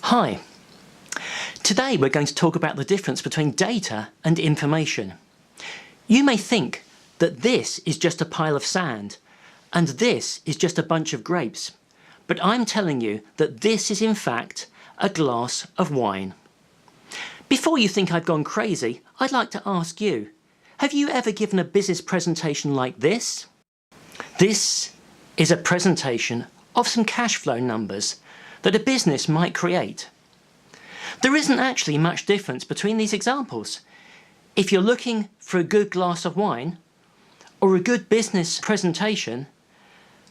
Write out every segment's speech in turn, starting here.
Hi. Today we're going to talk about the difference between data and information. You may think that this is just a pile of sand and this is just a bunch of grapes, but I'm telling you that this is in fact a glass of wine. Before you think I've gone crazy, I'd like to ask you, have you ever given a business presentation like this? This is a presentation of some cash flow numbers that a business might create. There isn't actually much difference between these examples. If you're looking for a good glass of wine or a good business presentation,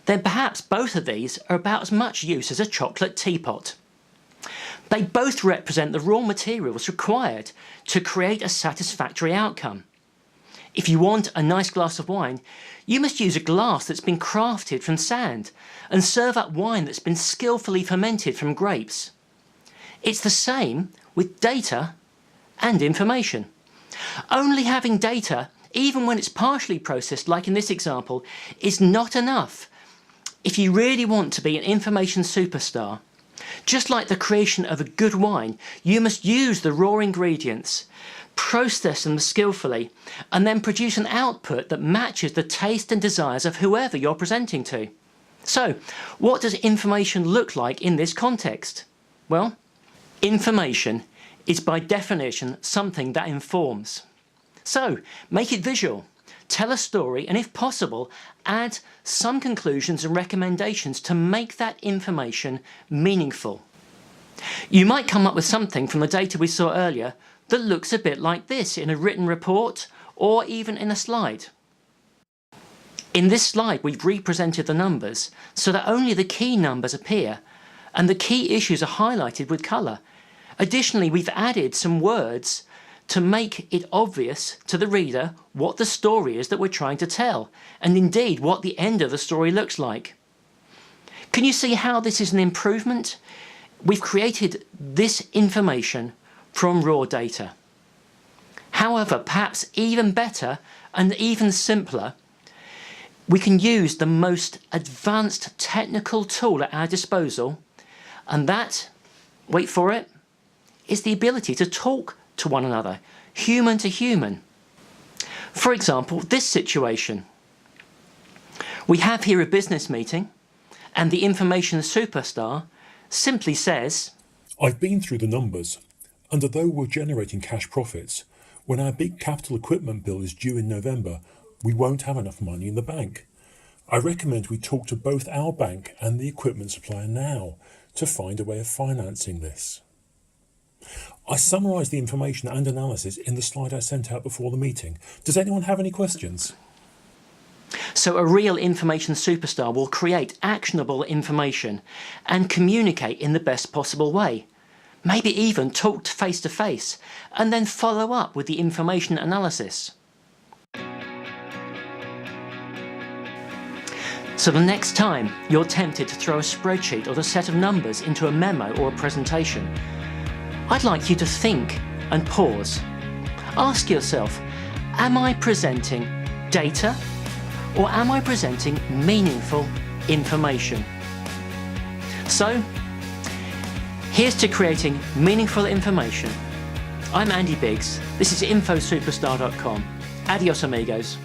then perhaps both of these are about as much use as a chocolate teapot. They both represent the raw materials required to create a satisfactory outcome. If you want a nice glass of wine, you must use a glass that's been crafted from sand and serve up wine that's been skillfully fermented from grapes. It's the same with data and information. Only having data, even when it's partially processed like in this example, is not enough if you really want to be an information superstar. Just like the creation of a good wine, you must use the raw ingredients, process them skillfully, and then produce an output that matches the taste and desires of whoever you're presenting to. So, what does information look like in this context? Well, information is by definition something that informs. So, make it visual, tell a story, and if possible, add some conclusions and recommendations to make that information meaningful. You might come up with something from the data we saw earlier that looks a bit like this in a written report or even in a slide. In this slide we've represented the numbers so that only the key numbers appear and the key issues are highlighted with colour. Additionally, we've added some words to make it obvious to the reader what the story is that we're trying to tell, and indeed what the end of the story looks like. Can you see how this is an improvement? We've created this information from raw data. However, perhaps even better and even simpler, we can use the most advanced technical tool at our disposal, and that, wait for it, is the ability to talk to one another, human to human. For example, this situation. We have here a business meeting and the information superstar simply says, I've been through the numbers, and although we're generating cash profits, when our big capital equipment bill is due in November, we won't have enough money in the bank. I recommend we talk to both our bank and the equipment supplier now to find a way of financing this. I summarised the information and analysis in the slide I sent out before the meeting. Does anyone have any questions? So a real information superstar will create actionable information and communicate in the best possible way. Maybe even talk face to face and then follow up with the information analysis. So the next time you're tempted to throw a spreadsheet or a set of numbers into a memo or a presentation, I'd like you to think and pause. Ask yourself, am I presenting data or am I presenting meaningful information? So, here's to creating meaningful information. I'm Andy Biggs. This is infosuperstar.com. Adios amigos.